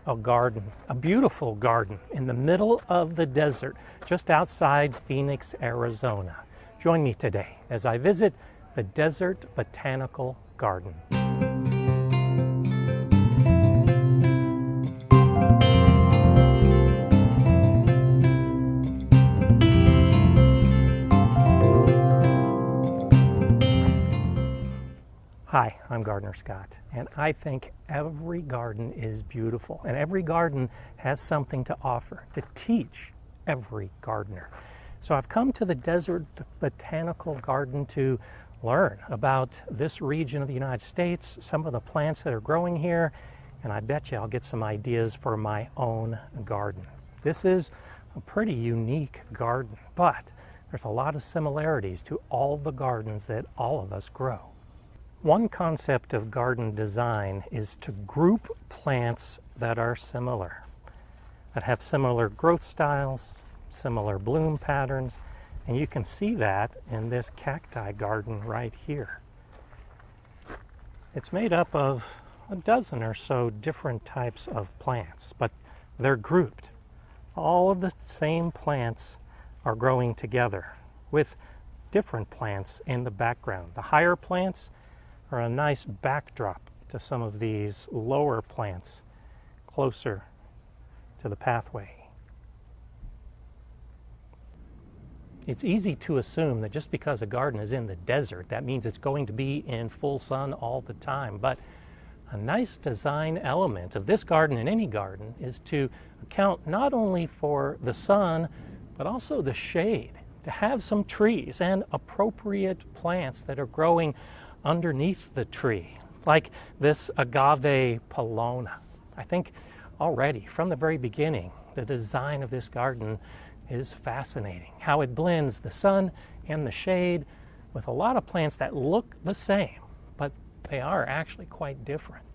a garden, a beautiful garden in the middle of the desert, just outside Phoenix, Arizona. Join me today as I visit the Desert Botanical Garden. Hi, I'm Gardener Scott, and I think every garden is beautiful, and every garden has something to offer, to teach every gardener. So I've come to the Desert Botanical Garden to learn about this region of the United States, some of the plants that are growing here, and I bet you I'll get some ideas for my own garden. This is a pretty unique garden, but there's a lot of similarities to all the gardens that all of us grow. One concept of garden design is to group plants that are similar, that have similar growth styles, similar bloom patterns, and you can see that in this cacti garden right here. It's made up of a dozen or so different types of plants, but they're grouped. All of the same plants are growing together with different plants in the background. The higher plants are a nice backdrop to some of these lower plants closer to the pathway. It's easy to assume that just because a garden is in the desert, that means it's going to be in full sun all the time. But a nice design element of this garden and any garden is to account not only for the sun, but also the shade, to have some trees and appropriate plants that are growing underneath the tree, like this Agave Pollona. I think already from the very beginning, the design of this garden is fascinating. How it blends the sun and the shade with a lot of plants that look the same, but they are actually quite different.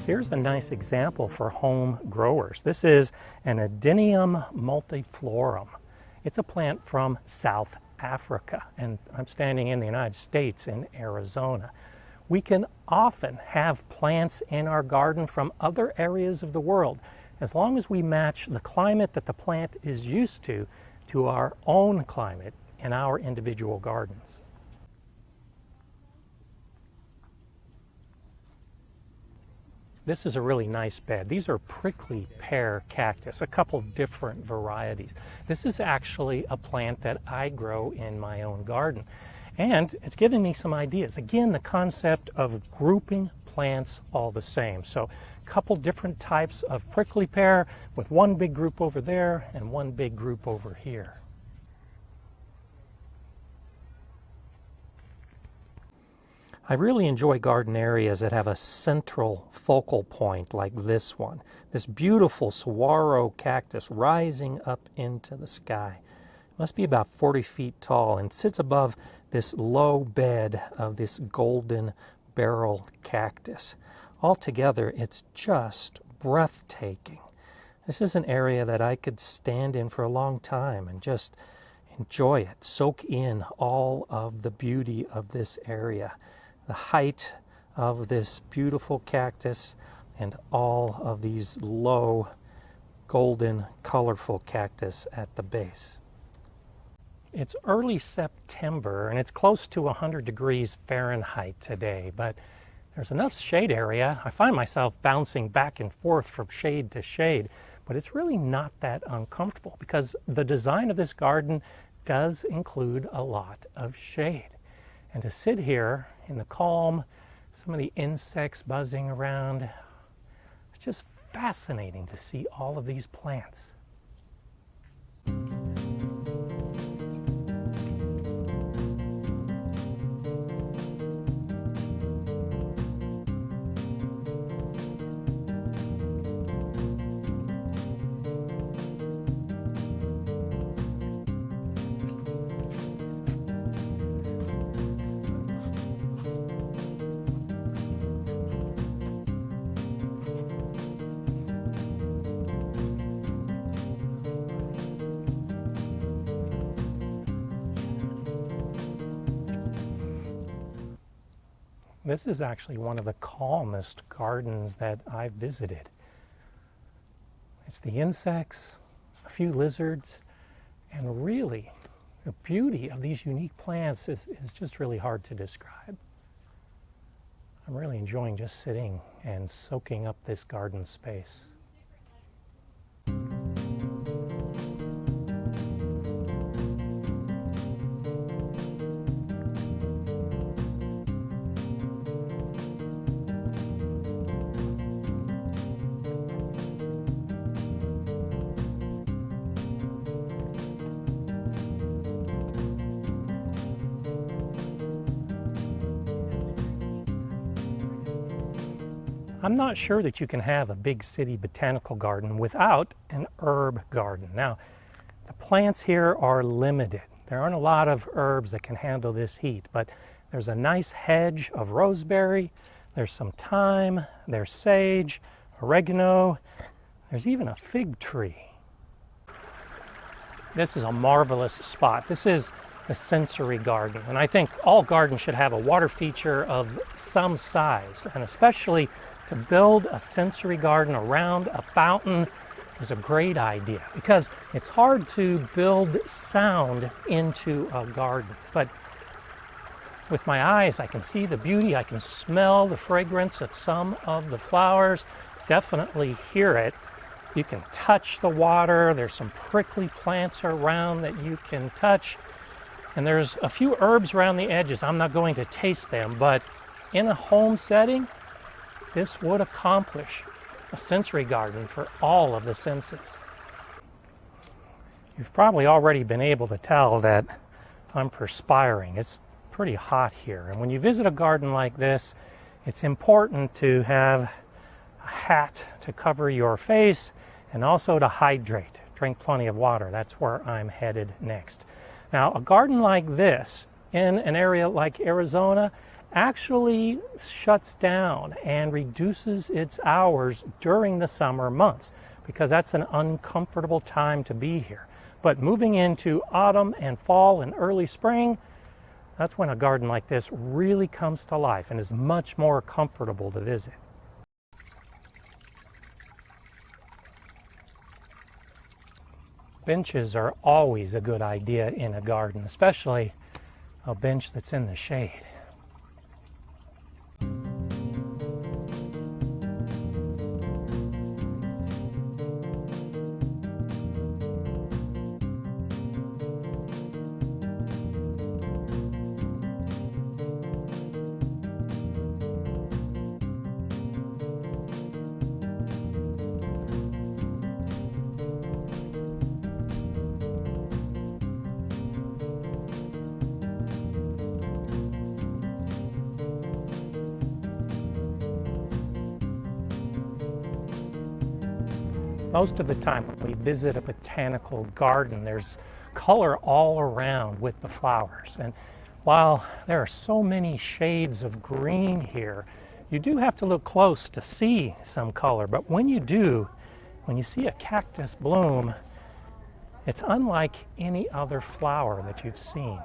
Here's a nice example for home growers. This is an Adenium Multiflorum. It's a plant from South Africa, and I'm standing in the United States in Arizona. We can often have plants in our garden from other areas of the world, as long as we match the climate that the plant is used to our own climate in our individual gardens. This is a really nice bed. These are prickly pear cactus, a couple different varieties. This is actually a plant that I grow in my own garden. And it's giving me some ideas. Again, the concept of grouping plants all the same. So a couple different types of prickly pear with one big group over there and one big group over here. I really enjoy garden areas that have a central focal point like this one. This beautiful Saguaro cactus rising up into the sky. It must be about 40 feet tall and sits above this low bed of this golden barrel cactus. Altogether, it's just breathtaking. This is an area that I could stand in for a long time and just enjoy it, soak in all of the beauty of this area. The height of this beautiful cactus and all of these low, golden, colorful cactus at the base. It's early September and it's close to 100 degrees Fahrenheit today, but there's enough shade area. I find myself bouncing back and forth from shade to shade, but it's really not that uncomfortable because the design of this garden does include a lot of shade. And to sit here in the calm, some of the insects buzzing around, it's just fascinating to see all of these plants. This is actually one of the calmest gardens that I've visited. It's the insects, a few lizards, and really the beauty of these unique plants is just really hard to describe. I'm really enjoying just sitting and soaking up this garden space. I'm not sure that you can have a big city botanical garden without an herb garden. Now, the plants here are limited. There aren't a lot of herbs that can handle this heat, but there's a nice hedge of rosemary, there's some thyme, there's sage, oregano, there's even a fig tree. This is a marvelous spot. This is the sensory garden, and I think all gardens should have a water feature of some size, and especially to build a sensory garden around a fountain is a great idea, because it's hard to build sound into a garden. But with my eyes, I can see the beauty, I can smell the fragrance of some of the flowers, definitely hear it. You can touch the water, there's some prickly plants around that you can touch, and there's a few herbs around the edges. I'm not going to taste them, but in a home setting, this would accomplish a sensory garden for all of the senses. You've probably already been able to tell that I'm perspiring. It's pretty hot here. And when you visit a garden like this, it's important to have a hat to cover your face and also to hydrate. Drink plenty of water. That's where I'm headed next. Now, a garden like this in an area like Arizona actually shuts down and reduces its hours during the summer months, because that's an uncomfortable time to be here. But moving into autumn and fall and early spring, that's when a garden like this really comes to life and is much more comfortable to visit. Benches are always a good idea in a garden, especially a bench that's in the shade. Most of the time when we visit a botanical garden, there's color all around with the flowers. And while there are so many shades of green here, you do have to look close to see some color. But when you do, when you see a cactus bloom, it's unlike any other flower that you've seen.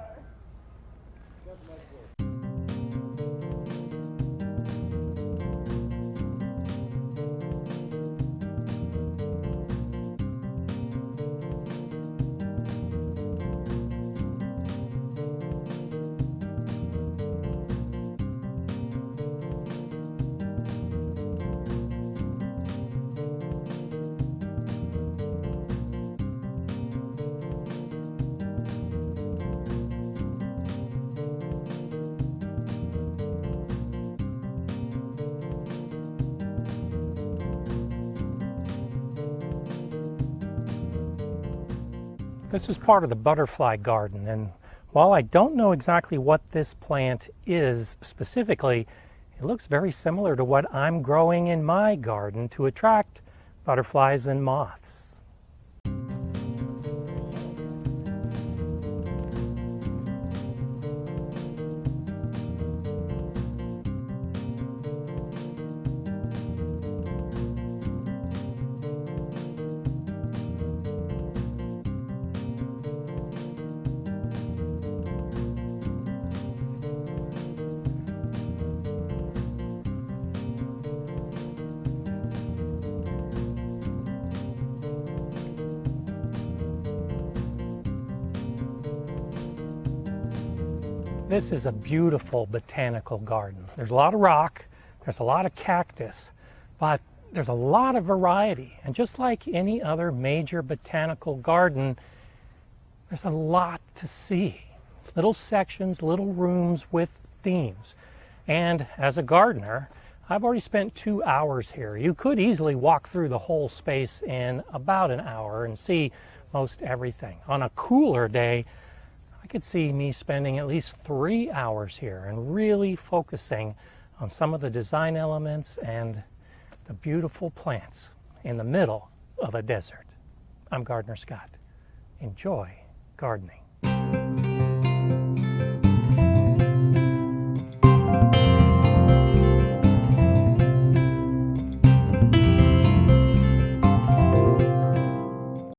This is part of the butterfly garden, and while I don't know exactly what this plant is specifically, it looks very similar to what I'm growing in my garden to attract butterflies and moths. This is a beautiful botanical garden. There's a lot of rock, there's a lot of cactus, but there's a lot of variety. And just like any other major botanical garden, there's a lot to see. Little sections, little rooms with themes. And as a gardener, I've already spent 2 hours here. You could easily walk through the whole space in about an hour and see most everything. On a cooler day, I could see me spending at least 3 hours here and really focusing on some of the design elements and the beautiful plants in the middle of a desert. I'm Gardener Scott. Enjoy gardening.